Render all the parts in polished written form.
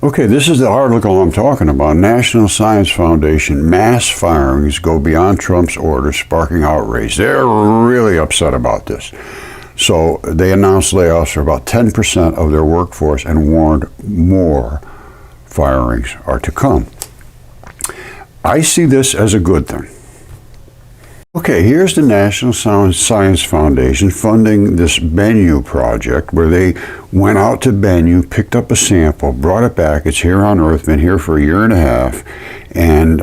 Okay, this is the article I'm talking about. National Science Foundation, mass firings go beyond Trump's orders, sparking outrage. They're really upset about this. So they announced layoffs for about 10% of their workforce and warned more firings are to come. I see this as a good thing. Okay, here's the National Science Foundation funding this Bennu project, where they went out to Bennu, picked up a sample, brought it back. It's here on Earth, been here for a year and a half, and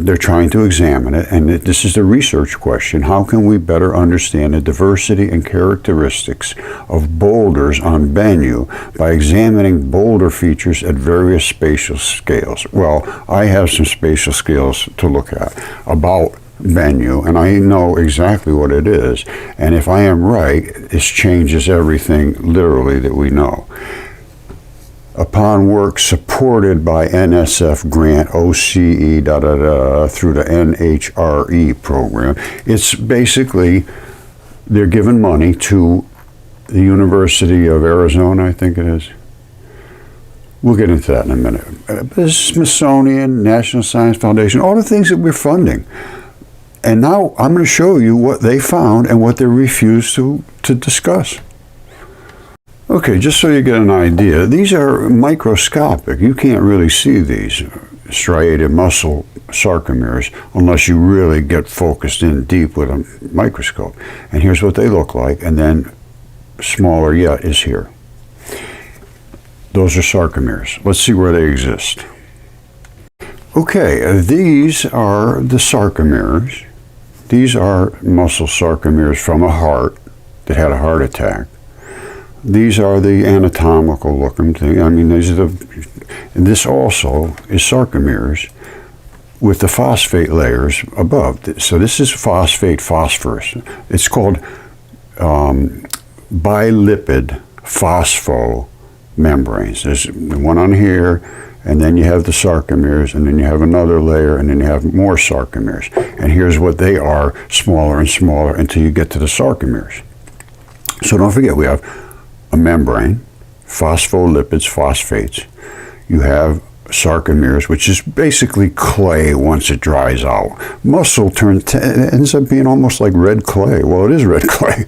they're trying to examine it. And this is the research question: how can we better understand the diversity and characteristics of boulders on Bennu by examining boulder features at various spatial scales? Well, I have some spatial scales to look at about Bennu, and I know exactly what it is, and if I am right, this changes everything literally that we know. Upon work supported by NSF grant, OCE, through the NHRE program, it's basically, they're giving money to the University of Arizona, I think it is. We'll get into that in a minute. The Smithsonian, National Science Foundation, all the things that we're funding. And now I'm going to show you what they found and what they refused to discuss. Okay, just so you get an idea, these are microscopic. You can't really see these striated muscle sarcomeres unless you really get focused in deep with a microscope. And here's what they look like, and then smaller yet is here. Those are sarcomeres. Let's see where they exist. Okay, these are the sarcomeres. These are muscle sarcomeres from a heart that had a heart attack. These are the anatomical looking thing. I mean, these are this also is sarcomeres with the phosphate layers above. So this is phosphate phosphorus. It's called bilipid phosphomembranes. There's one on here, and then you have the sarcomeres, and then you have another layer, and then you have more sarcomeres. And here's what they are, smaller and smaller until you get to the sarcomeres. So don't forget, we have a membrane, phospholipids, phosphates. You have sarcomeres, which is basically clay once it dries out. Muscle ends up being almost like red clay. Well, it is red clay.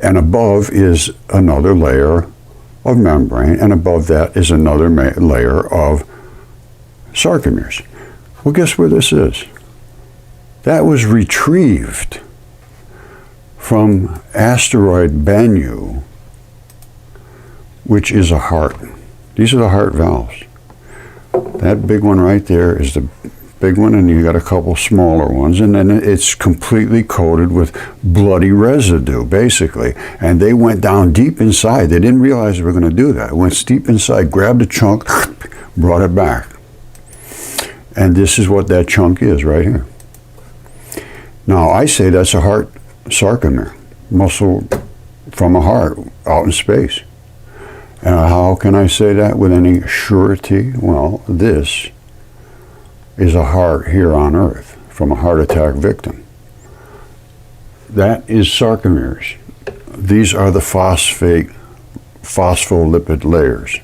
And above is another layer of membrane, and above that is another layer of sarcomeres. Well, guess where this is? That was retrieved from asteroid Bennu, which is a heart. These are the heart valves. That big one right there is the big one, and you got a couple smaller ones, and then it's completely coated with bloody residue, basically. And they went down deep inside. They didn't realize they were going to do that. Went deep inside, grabbed a chunk, brought it back. And this is what that chunk is right here. Now, I say that's a heart sarcomere, muscle from a heart out in space. And how can I say that with any surety? Well, this is a heart here on Earth from a heart attack victim. That is sarcomeres. These are the phospholipid layers.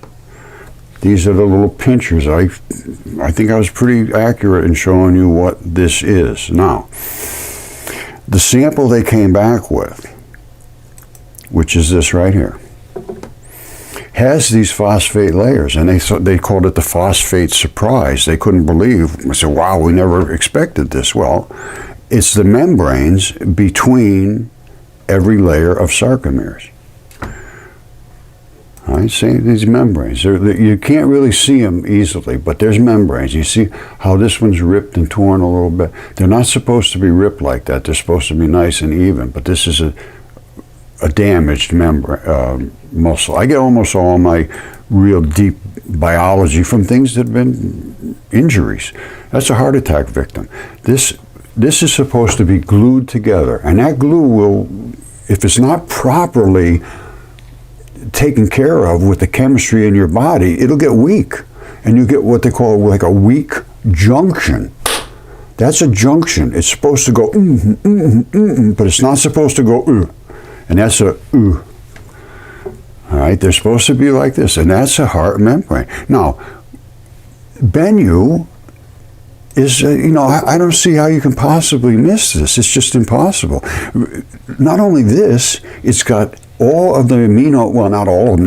These are the little pinchers. I think I was pretty accurate in showing you what this is. Now, the sample they came back with, which is this right here, has these phosphate layers, and they called it the phosphate surprise. They couldn't believe. I said, wow, we never expected this. Well, it's the membranes between every layer of sarcomeres. All right, see these membranes. You can't really see them easily, but there's membranes. You see how this one's ripped and torn a little bit. They're not supposed to be ripped like that. They're supposed to be nice and even, but this is a damaged muscle. I get almost all my real deep biology from things that have been injuries. That's a heart attack victim. This is supposed to be glued together, and that glue will, if it's not properly taken care of with the chemistry in your body, it'll get weak, and you get what they call like a weak junction. That's a junction. It's supposed to go but it's not supposed to go and that's a All right, they're supposed to be like this, and that's a heart membrane. Now, Bennu is, I don't see how you can possibly miss this. It's just impossible. Not only this, it's got all of the not all of them,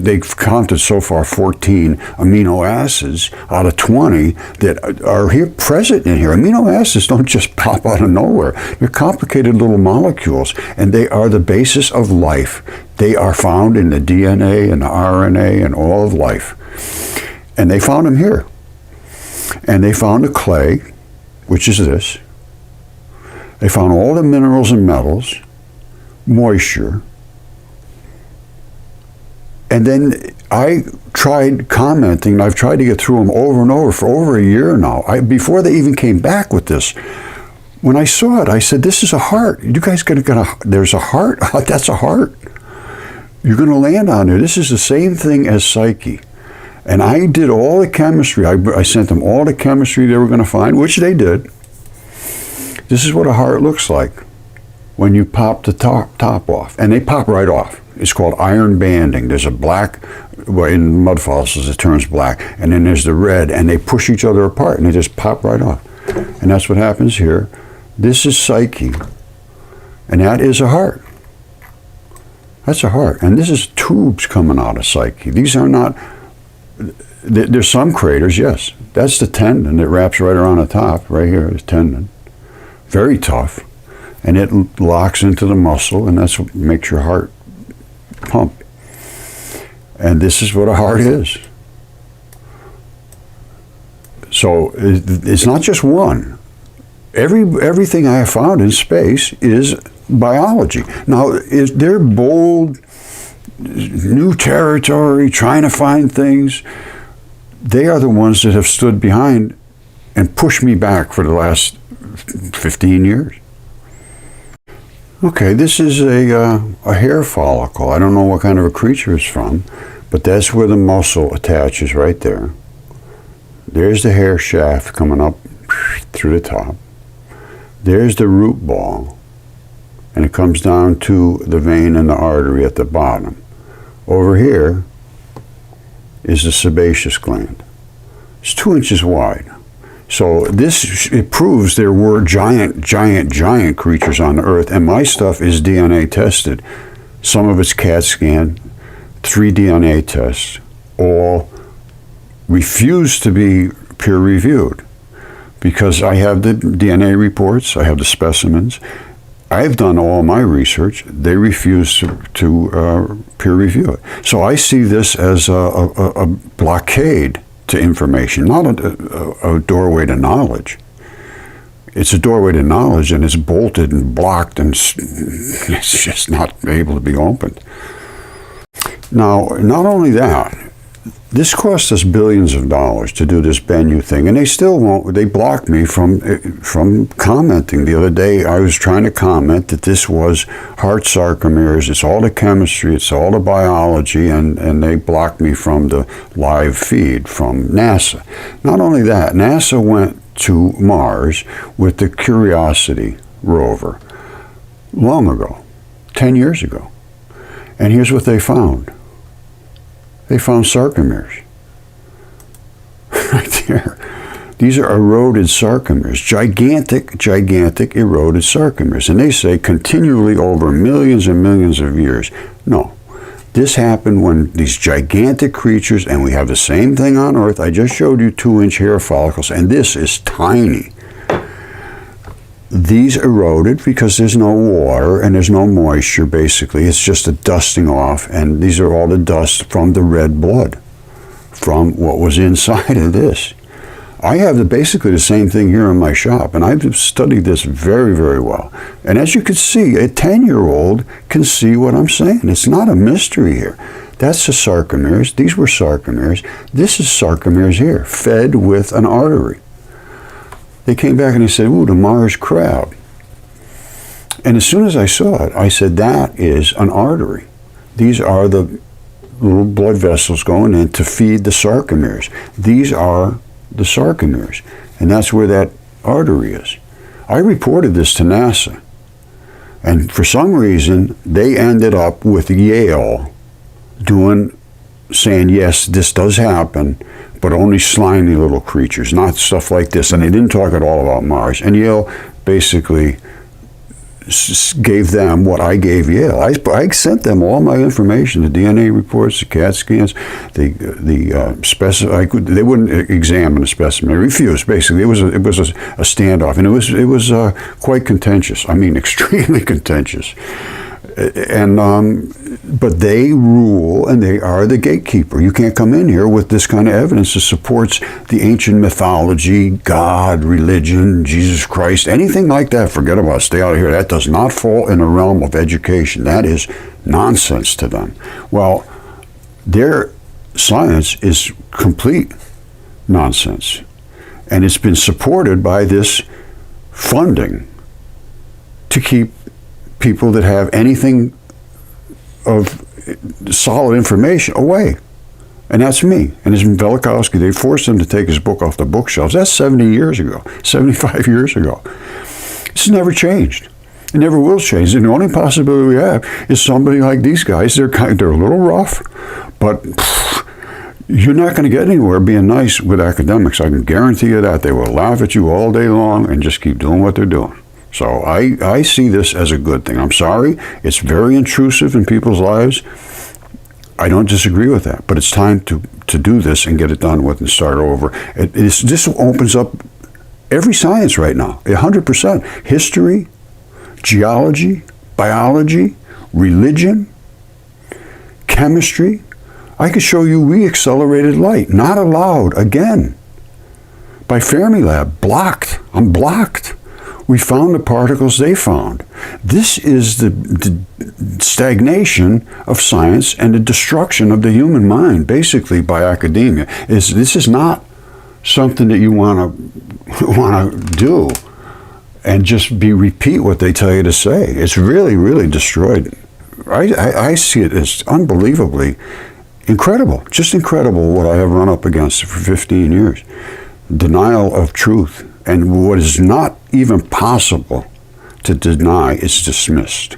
they've counted so far 14 amino acids out of 20 that are here present in here. Amino acids don't just pop out of nowhere. They're complicated little molecules, and they are the basis of life. They are found in the DNA and the RNA and all of life. And they found them here. And they found a clay, which is this. They found all the minerals and metals, moisture. And then I tried commenting, and I've tried to get through them over and over for over a year now. Before they even came back with this, when I saw it, I said, this is a heart. You guys there's a heart? That's a heart. You're going to land on there. This is the same thing as psyche. And I did all the chemistry. I sent them all the chemistry they were going to find, which they did. This is what a heart looks like when you pop the top off. And they pop right off. It's called iron banding. There's a black, in Mudfossils it turns black, and then there's the red, and they push each other apart, and they just pop right off. And that's what happens here. This is psyche, and that is a heart. That's a heart. And this is tubes coming out of psyche. These are not, there's some craters, yes. That's the tendon that wraps right around the top, right here, is tendon. Very tough. And it locks into the muscle, and that's what makes your heart pump. And this is what a heart is. So it's not just one. Everything I have found in space is biology. Now, is there bold, new territory, trying to find things? They are the ones that have stood behind and pushed me back for the last 15 years. Okay, this is a hair follicle. I don't know what kind of a creature it's from, but that's where the muscle attaches right there. There's the hair shaft coming up through the top. There's the root ball, and it comes down to the vein and the artery at the bottom. Over here is the sebaceous gland. It's 2 inches wide. So it proves there were giant creatures on the earth, and my stuff is DNA tested. Some of it's CAT scan, 3 DNA tests, all refuse to be peer reviewed because I have the DNA reports, I have the specimens, I've done all my research. They refuse to peer review it. So I see this as a blockade to information, not a doorway to knowledge. It's a doorway to knowledge, and it's bolted and blocked, and it's just not able to be opened. Now, not only that, this cost us billions of dollars to do this Bennu thing, and they still won't. They blocked me from commenting. The other day, I was trying to comment that this was heart sarcomeres. It's all the chemistry, it's all the biology, and they blocked me from the live feed from NASA. Not only that, NASA went to Mars with the Curiosity rover long ago, 10 years ago. And here's what they found. They found sarcomeres. Right there. These are eroded sarcomeres, gigantic eroded sarcomeres. And they say continually over millions and millions of years. No. This happened when these gigantic creatures, and we have the same thing on Earth. I just showed you 2-inch hair follicles, and this is tiny. These eroded because there's no water and there's no moisture, basically. It's just a dusting off, and these are all the dust from the red blood, from what was inside of this. I have basically the same thing here in my shop, and I've studied this very, very well. And as you can see, a 10-year-old can see what I'm saying. It's not a mystery here. That's the sarcomeres. These were sarcomeres. This is sarcomeres here, fed with an artery. They came back and they said, ooh, the Mars crab. And as soon as I saw it, I said, that is an artery. These are the little blood vessels going in to feed the sarcomeres. These are the sarcomeres, and that's where that artery is. I reported this to NASA, and for some reason, they ended up with Yale saying, yes, this does happen, but only slimy little creatures, not stuff like this. And they didn't talk at all about Mars. And Yale basically gave them what I gave Yale. I sent them all my information, the DNA reports, the CAT scans, they wouldn't examine the specimen. They refused. Basically, it was a standoff, and it was quite contentious. I mean, extremely contentious. And but they rule, and they are the gatekeeper. You can't come in here with this kind of evidence that supports the ancient mythology, God, religion, Jesus Christ, anything like that. Forget about it. Stay out of here. That does not fall in the realm of education. That is nonsense to them. Well, their science is complete nonsense, and it's been supported by this funding to keep people that have anything of solid information away. And that's me. And it's Velikovsky. They forced him to take his book off the bookshelves. That's 70 years ago, 75 years ago. This never changed. It never will change. And the only possibility we have is somebody like these guys. They're a little rough, but you're not going to get anywhere being nice with academics. I can guarantee you that. They will laugh at you all day long and just keep doing what they're doing. So I see this as a good thing. I'm sorry, it's very intrusive in people's lives. I don't disagree with that, but it's time to do this and get it done with and start over. This opens up every science right now, 100%. History, geology, biology, religion, chemistry. I could show you re-accelerated light, not allowed again by Fermilab, blocked. I'm blocked. We found the particles they found. This is the stagnation of science and the destruction of the human mind, basically, by academia. This is not something that you want to do and just repeat what they tell you to say. It's really, really destroyed. I see it as unbelievably incredible, just incredible what I have run up against for 15 years. Denial of truth. And what is not even possible to deny is dismissed.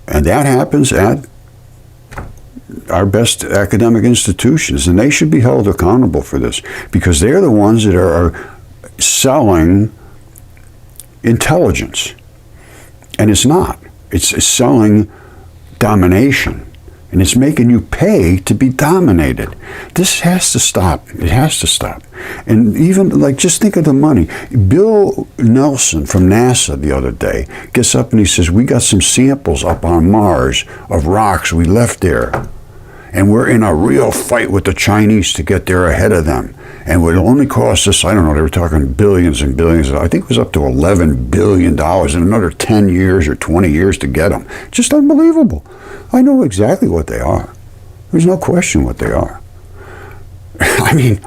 And that happens at our best academic institutions, and they should be held accountable for this, because they're the ones that are selling intelligence. And it's not. It's selling domination. And it's making you pay to be dominated. This has to stop. It has to stop. And even, just think of the money. Bill Nelson from NASA the other day gets up and he says, we got some samples up on Mars of rocks we left there. And we're in a real fight with the Chinese to get there ahead of them. And it would only cost us, I don't know, they were talking billions and billions. I think it was up to $11 billion in another 10 years or 20 years to get them. Just unbelievable. I know exactly what they are. There's no question what they are. I mean,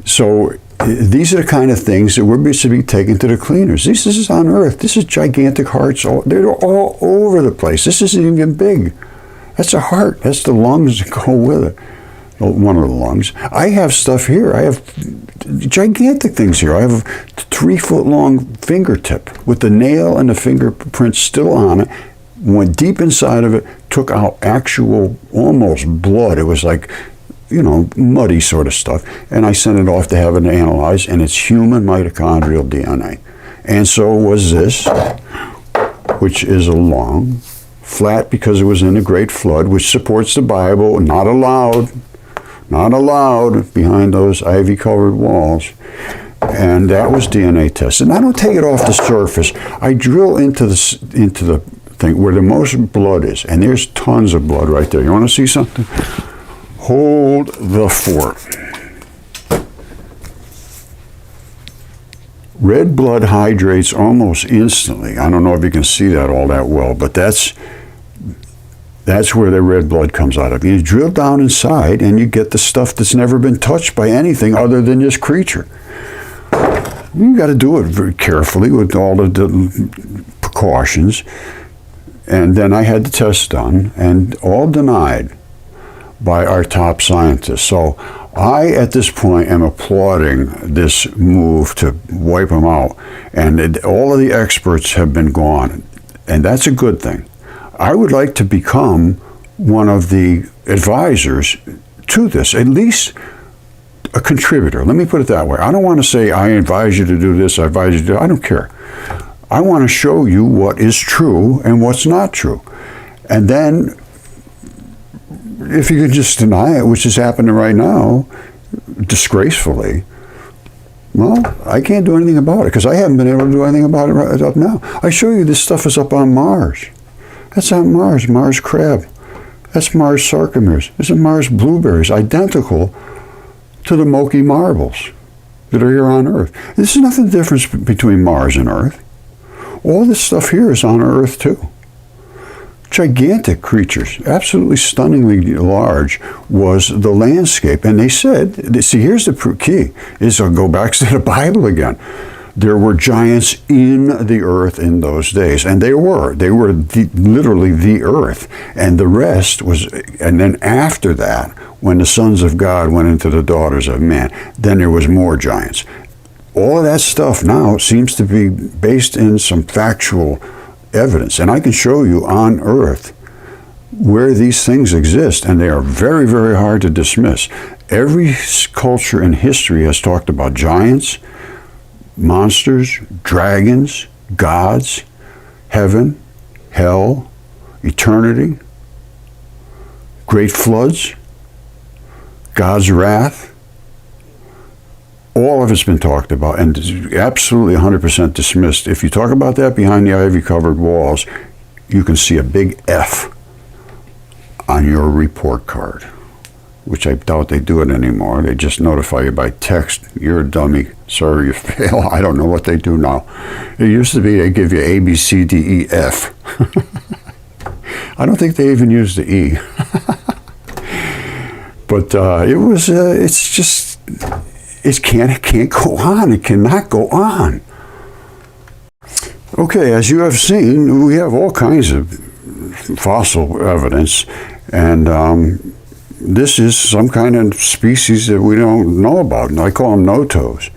so these are the kind of things that we're supposed to be taken to the cleaners. This is on Earth. This is gigantic hearts. They're all over the place. This isn't even big. That's a heart. That's the lungs that go with it. One of the lungs. I have stuff here. I have gigantic things here. I have a 3-foot-long fingertip with the nail and the fingerprint still on it. Went deep inside of it, took out actual almost blood. It was like, muddy sort of stuff. And I sent it off to have it analyzed, and it's human mitochondrial DNA. And so was this, which is a lung, flat because it was in a great flood, which supports the Bible, not allowed behind those ivy-covered walls. And that was DNA tested. And I don't take it off the surface. I drill into the thing where the most blood is, and there's tons of blood right there. You want to see something? Hold the fort. Red blood hydrates almost instantly. I don't know if you can see that all that well, but that's where the red blood comes out of. You drill down inside and you get the stuff that's never been touched by anything other than this creature. You got to do it very carefully with all the precautions. And then I had the test done, and all denied by our top scientists. So I, at this point, am applauding this move to wipe them out. And all of the experts have been gone, and that's a good thing. I would like to become one of the advisors to this, at least a contributor. Let me put it that way. I don't want to say, I advise you to do this, I advise you to do that. I don't care. I want to show you what is true and what's not true. And then, if you can just deny it, which is happening right now, disgracefully, well, I can't do anything about it because I haven't been able to do anything about it right up now. I show you this stuff is up on Mars. That's on Mars, Mars crab. That's Mars sarcomeres. This is Mars blueberries, identical to the Moki marbles that are here on Earth. This is nothing different between Mars and Earth. All this stuff here is on Earth too. Gigantic creatures, absolutely stunningly large, was the landscape. And they said, see, here's the key, is I'll go back to the Bible again. There were giants in the earth in those days, and they were literally the earth, and the rest was, and then after that, when the sons of God went into the daughters of man, then there was more giants. All of that stuff now seems to be based in some factual evidence, and I can show you on Earth where these things exist, and they are very, very hard to dismiss. Every culture in history has talked about giants, monsters, dragons, gods, heaven, hell, eternity, great floods, God's wrath. All of it's been talked about and absolutely 100% dismissed. If you talk about that behind the ivy-covered walls, you can see a big F on your report card, which I doubt they do it anymore. They just notify you by text, you're a dummy, sorry you fail. I don't know what they do now. It used to be they give you A, B, C, D, E, F. I don't think they even use the E. But it's just, it can't go on. It cannot go on. Okay, as you have seen, we have all kinds of fossil evidence, and this is some kind of species that we don't know about, and I call them no-toes.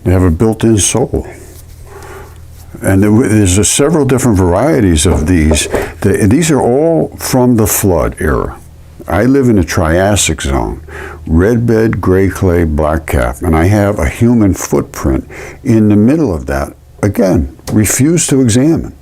They have a built-in soul. And there's several different varieties of these. These are all from the flood era. I live in the Triassic zone, red bed, gray clay, black cap, and I have a human footprint in the middle of that. Again, refuse to examine.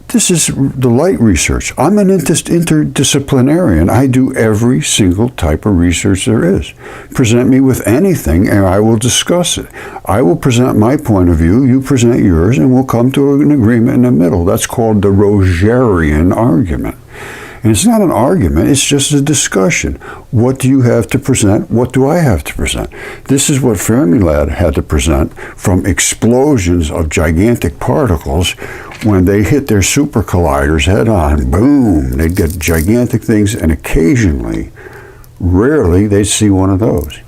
This is the light research. I'm an interdisciplinarian. I do every single type of research there is. Present me with anything and I will discuss it. I will present my point of view, you present yours, and we'll come to an agreement in the middle. That's called the Rogerian argument. And it's not an argument, it's just a discussion. What do you have to present? What do I have to present? This is what Fermilab had to present from explosions of gigantic particles when they hit their super colliders head on. Boom! They'd get gigantic things, and occasionally, rarely, they'd see one of those.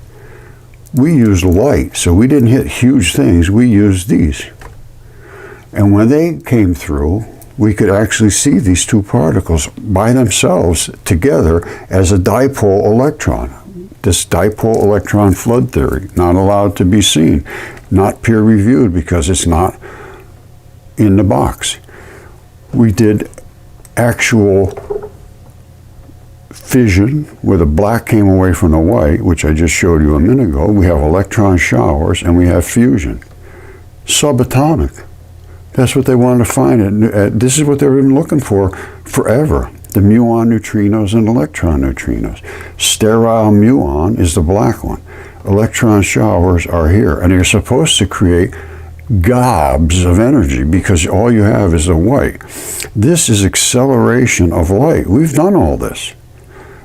We used light, so we didn't hit huge things, we used these. And when they came through, we could actually see these two particles by themselves together as a dipole electron. This dipole electron flood theory, not allowed to be seen, not peer-reviewed because it's not in the box. We did actual fission where the black came away from the white, which I just showed you a minute ago. We have electron showers and we have fusion. Subatomic. That's what they wanted to find. This is what they've been looking for forever. The muon neutrinos and electron neutrinos. Sterile muon is the black one. Electron showers are here. And they're supposed to create gobs of energy because all you have is the white. This is acceleration of light. We've done all this.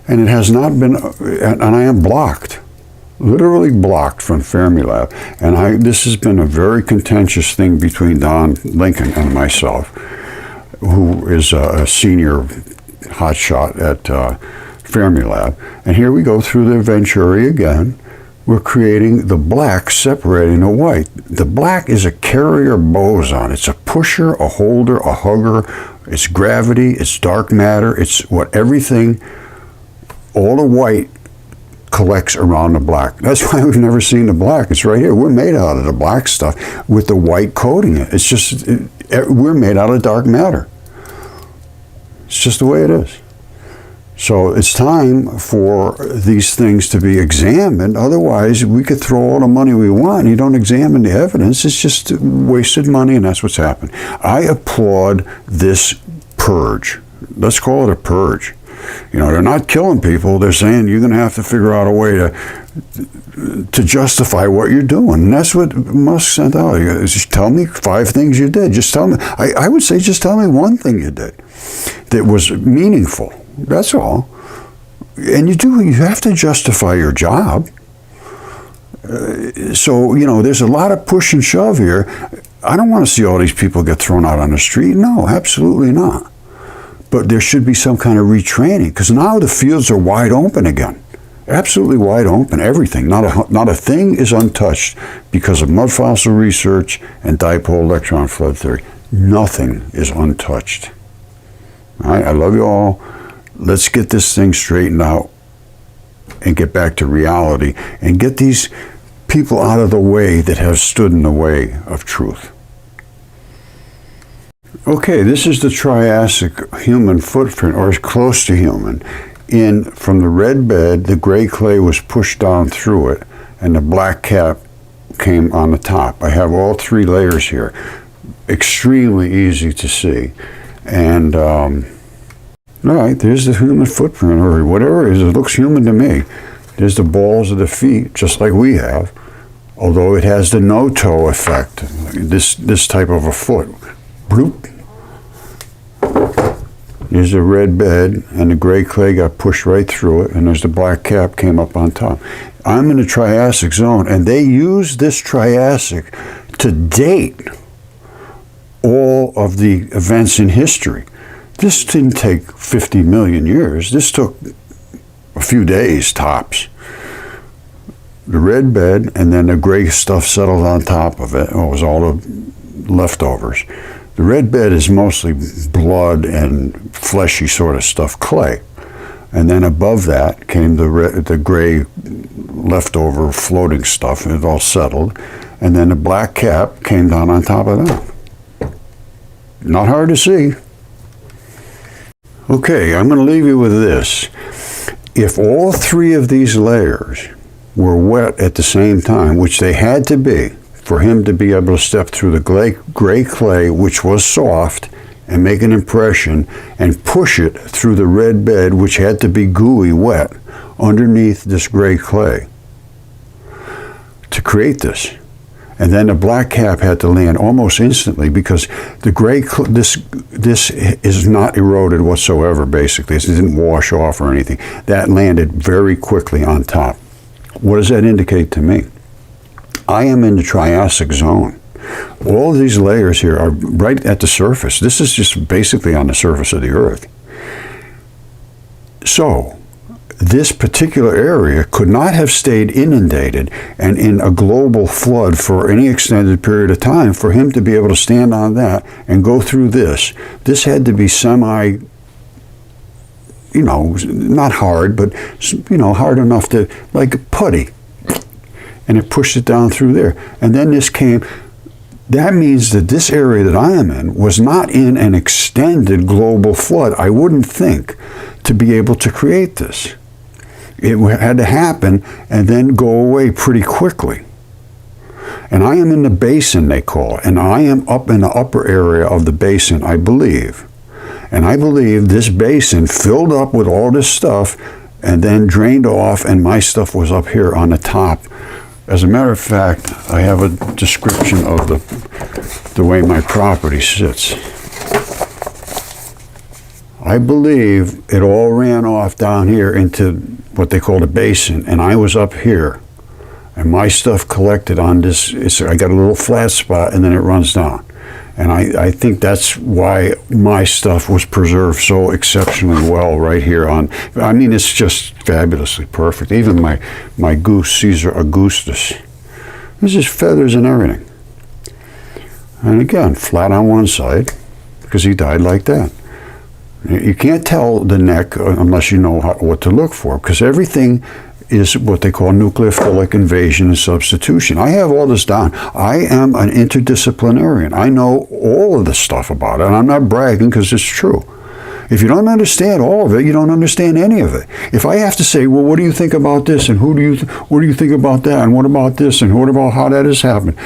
And it has not been, and I am blocked. Literally blocked from Fermilab, and this has been a very contentious thing between Don Lincoln and myself, who is a senior hotshot at Fermilab. And here we go through the Venturi again. We're creating the black separating the white. The black is a carrier boson. It's a pusher, a holder, a hugger. It's gravity, it's dark matter, it's what everything, all the white collects around the black. That's why we've never seen the black. It's right here. We're made out of the black stuff with the white coating it. It's just, we're made out of dark matter. It's just the way it is. So it's time for these things to be examined. Otherwise, we could throw all the money we want and you don't examine the evidence. It's just wasted money, and that's what's happened. I applaud this purge. Let's call it a purge. You know, they're not killing people. They're saying you're going to have to figure out a way to justify what you're doing. And that's what Musk sent out. He goes, just tell me 5 things you did. Just tell me. I would say just tell me one thing you did that was meaningful. That's all. And you have to justify your job. So, you know, there's a lot of push and shove here. I don't want to see all these people get thrown out on the street. No, absolutely not. But there should be some kind of retraining, because now the fields are wide open again. Absolutely wide open, everything. Not a thing is untouched because of Mudfossil research and dipole electron flood theory. Nothing is untouched. All right, I love you all. Let's get this thing straightened out and get back to reality and get these people out of the way that have stood in the way of truth. Okay, this is the Triassic human footprint, or as close to human. From the red bed, the gray clay was pushed down through it, and the black cap came on the top. I have all 3 layers here. Extremely easy to see. And, all right, there's the human footprint, or whatever it is. It looks human to me. There's the balls of the feet, just like we have, although it has the no-toe effect, this type of a foot. Bloop. There's the red bed, and the gray clay got pushed right through it, and there's the black cap came up on top. I'm in the Triassic zone, and they use this Triassic to date all of the events in history. This didn't take 50 million years. This took a few days, tops. The red bed, and then the gray stuff settled on top of it. It was all the leftovers. The red bed is mostly blood and fleshy sort of stuff, clay. And then above that came the gray leftover floating stuff, and it all settled. And then the black cap came down on top of that. Not hard to see. Okay, I'm going to leave you with this. If all 3 of these layers were wet at the same time, which they had to be, for him to be able to step through the gray clay, which was soft, and make an impression, and push it through the red bed, which had to be gooey wet, underneath this gray clay, to create this. And then the black cap had to land almost instantly, because the this is not eroded whatsoever, basically. It didn't wash off or anything. That landed very quickly on top. What does that indicate to me? I am in the Triassic zone. All of these layers here are right at the surface. This is just basically on the surface of the Earth. So, this particular area could not have stayed inundated and in a global flood for any extended period of time for him to be able to stand on that and go through this. This had to be semi, you know, not hard, but, you know, hard enough to, like putty. And it pushed it down through there. And then this came. That means that this area that I am in was not in an extended global flood, I wouldn't think, to be able to create this. It had to happen and then go away pretty quickly. And I am in the basin, they call it, and I am up in the upper area of the basin, I believe. And I believe this basin filled up with all this stuff and then drained off, and my stuff was up here on the top. As a matter of fact, I have a description of the way my property sits. I believe it all ran off down here into what they call the basin, and I was up here, and my stuff collected on this. I got a little flat spot, and then it runs down. And I think that's why my stuff was preserved so exceptionally well right here on. I mean, it's just fabulously perfect. Even my goose, Caesar Augustus. There's just feathers and everything. And again, flat on one side, because he died like that. You can't tell the neck unless you know what to look for, because everything is what they call nucleophilic invasion and substitution. I have all this down. I am an interdisciplinarian. I know all of the stuff about it, and I'm not bragging because it's true. If you don't understand all of it, you don't understand any of it. If I have to say, well, what do you think about this, and what do you think about that, and what about this, and what about how that has happened?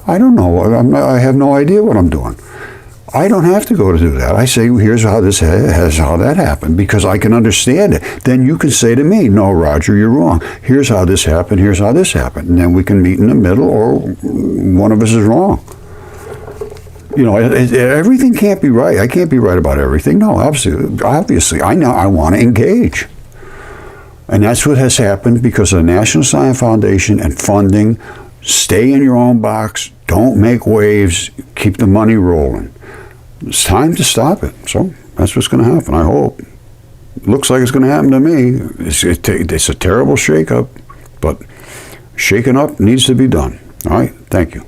I don't know. I have no idea what I'm doing. I don't have to go to do that. I say, here's how how that happened, because I can understand it. Then you can say to me, no, Roger, you're wrong. Here's how this happened. Here's how this happened. And then we can meet in the middle, or one of us is wrong. You know, everything can't be right. I can't be right about everything. No, obviously, I want to engage. And that's what has happened because of the National Science Foundation and funding. Stay in your own box. Don't make waves. Keep the money rolling. It's time to stop it. So that's what's going to happen, I hope. Looks like it's going to happen to me. It's a terrible shakeup, but shaking up needs to be done. All right? Thank you.